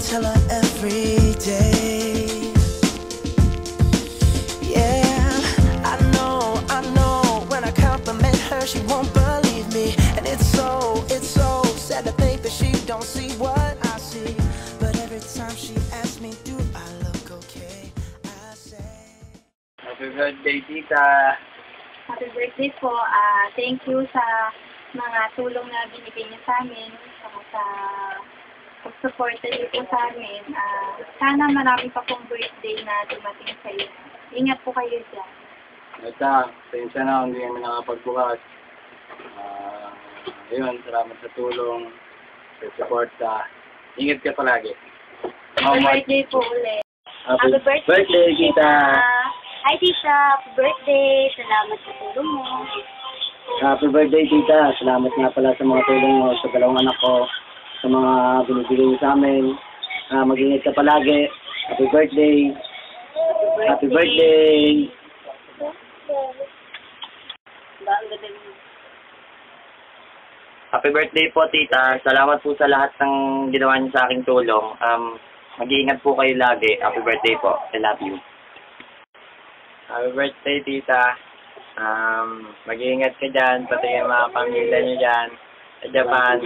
tell her every day. Yeah, I know when I compliment her she won't believe me. And it's so sad to think that she don't see what I see. But every time she asks me, do I look okay, I say Happy birthday, tita! Happy birthday po. Thank you sa mga tulong na binigay niyo sa amin, saka sa pag-suporta niyo po sa amin. Sana marami pa pong birthday na dumating sa iyo. Ingat po kayo dyan. Basta, pasensya na kung hindi kami nakapagbukas. Ayun, salamat sa tulong, sa suporta. Ingat ka palagi. Happy birthday po ulit. Happy birthday, tita! Hi, tita. Happy birthday. Salamat sa tulong mo. Happy birthday, tita! Salamat nga pala sa mga tulong mo sa dalawang anak ko, sa mga binibigay mo sa amin. Mag-ingat ka palagi. Happy birthday! Happy birthday! Happy birthday po, tita. Salamat po sa lahat ng ginawa niyo sa aking tulong. Mag-iingat po kayo lagi. Happy birthday po. I love you. Happy birthday, tita. Mag-iingat ka dyan, pati yung mga pamilya niyo dyan sa Japan.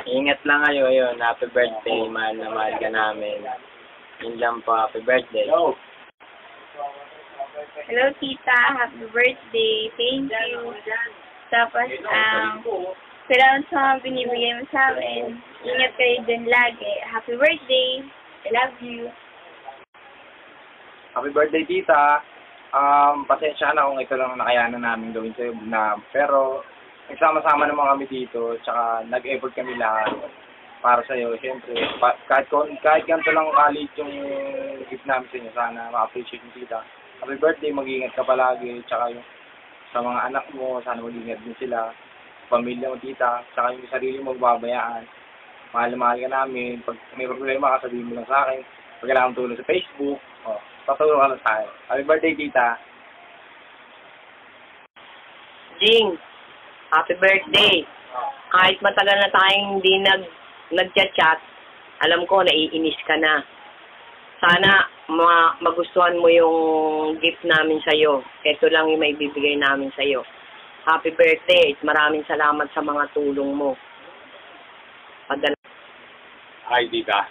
Ingat lang kayo yun. Happy birthday. Mahal na mahal ka namin. Yun lang po. Happy birthday. Hello, tita. Happy birthday. Thank you. Tapos, salamat sa mga binibigay mo sa amin. Ingat kayo dyan lagi. Happy birthday. I love you. Happy birthday, tita. Pasensya na kung ito lang nakayanan namin gawin sa'yo pero nagsama-sama naman kami dito, tsaka nag-effort kami lahat para sa'yo. Siyempre, kahit ganito lang kalit yung gift namin sa inyo, sana ma-appreciate mo, tita. Happy birthday, mag-ingat ka palagi, tsaka yung sa mga anak mo, sana mag-ingat din sila, pamilya mo, tita, tsaka yung sarili mo, magbabayaan. Mahal ka namin. Pag may problema ka, sabihin mo lang sa akin. Pag kailangan tulong sa Facebook, patulong ka lang sa akin. Happy birthday, tita. Jing, happy birthday. Kahit matagal na tayong hindi nag-chat, alam ko naiinis ka na. Sana magustuhan mo yung gift namin sa'yo. Ito lang yung maibibigay namin sa'yo. Happy birthday. Maraming salamat sa mga tulong mo. Ay, tita.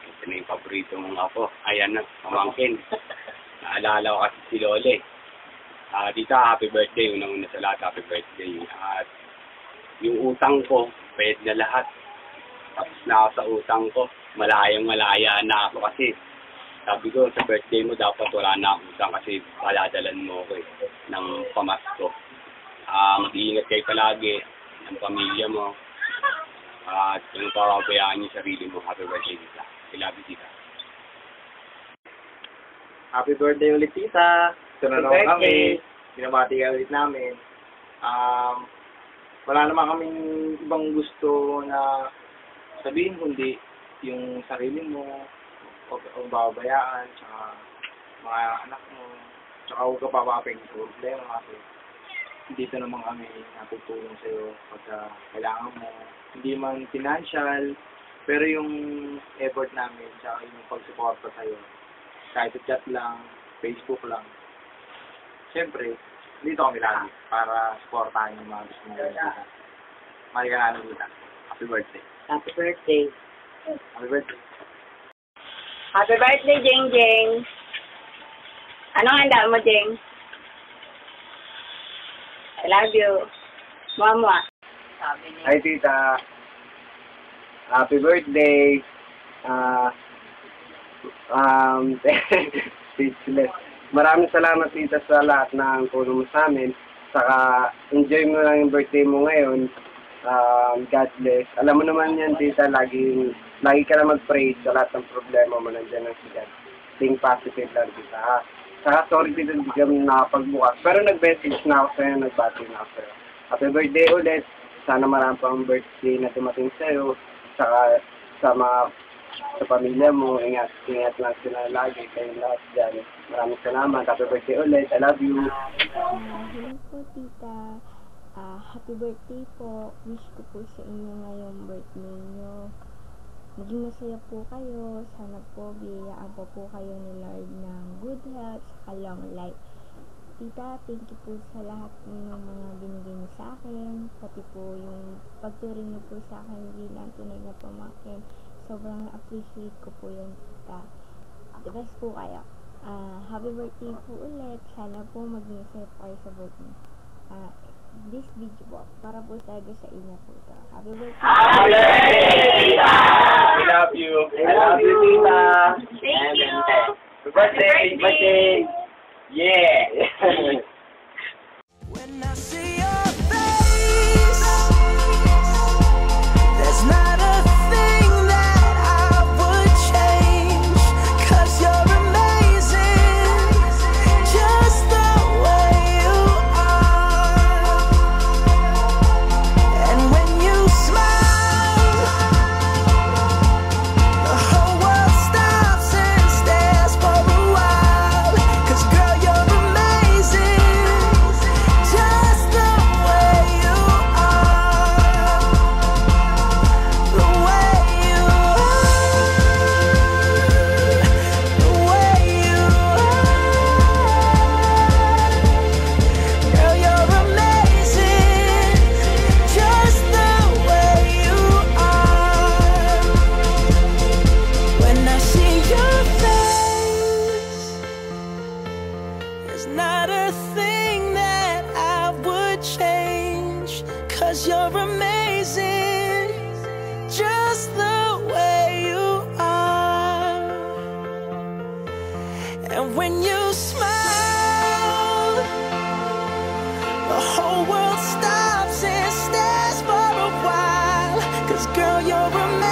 Ito na yung paborito mong ako. Ayan na, pamangkin. Naalala ko kasi si Lole. Tita, happy birthday. Unang-una sa lahat, happy birthday. At yung utang ko, bayad na lahat. Tapos na ako sa utang ko. Malayang-malaya na ako kasi. Sabi ko, sa birthday mo, dapat wala na akong utang kasi paladalan mo ako ng pamasko. Mag-iingat kayo palagi ng pamilya mo. At yung papabayaan yung sarili mo. Happy birthday, tita. I love you, tita. Happy birthday ulit, tita. Ito na naman kami. Binabati ka ulit namin. Wala naman kaming ibang gusto na sabihin kundi yung sarili mo, o babayaan, tsaka mga anak mo, tsaka huwag ka papaping problema kasi dito naman kami natutulong sa'yo pagka kailangan mo. Hindi man financial, pero yung effort namin, tsaka yung pag-suporta sa'yo, kahit chat lang, Facebook lang. Siyempre, dito kami lagi para supportahan yung mga gusto mong gawin. Mahal ka namin, tita. Happy birthday. Happy birthday. Happy birthday. Happy birthday, Jeng Jeng. Anong handa mo, Jeng? I love you. Mama. Hi, tita. Happy birthday. Speechless. Maraming salamat, tita, sa lahat ng tulong mo sa amin. Saka, enjoy mo lang yung birthday mo ngayon. God bless. Alam mo naman yan, tita, lagi ka na mag-pray sa lahat ng problema mo. Nandiyan lang si God. Think positive lang, tita, ha? Saka, sorry, tita, hindi kami nakapagbukas. Pero nag-message na ako sa'yo, nagbati na ako sa'yo. Happy birthday ulit. Sana marami pang birthday na dumating sa'yo. Saka, sa pamilya mo, ingat lang sila lagi. Kayong lahat dyan. Maraming salamat. Happy birthday ulit. I love you. Hello po, tita. Happy birthday po. Wish ko po sa inyo ngayong birthday nyo. maging masaya po kayo. Sana po biyayaan po kayo ni Lord ng good health at long life. Tita, thank you po sa lahat ng mga binigay niyo sa akin, pati po yung pagturing niyo po sa akin bilang tunay na pamangkin. Sobrang appreciate ko po yan, tita. The best po kayo. Happy birthday po ulit. Sana po maging safe kayo sa birthday. This video po, para po talaga sa inyo po ito. Happy birthday! Happy birthday, Tita! We love you. I love you, Tita. Thank you! Happy birthday! Happy birthday! Yeah! When I see your face, there's not a thing that I would change, 'cause you're amazing, just the way you are. And when you smile, the whole world stops and stares for a while, 'cause girl, you're amazing, just the way you are. The way you are. The way you are. Girl, you're amazing, just the way you are. When I see your face, there's not a thing that I would change, 'cause you're amazing, just the way you are. And when you smile, the whole world stops and stares for a while, 'cause girl, you're amazing.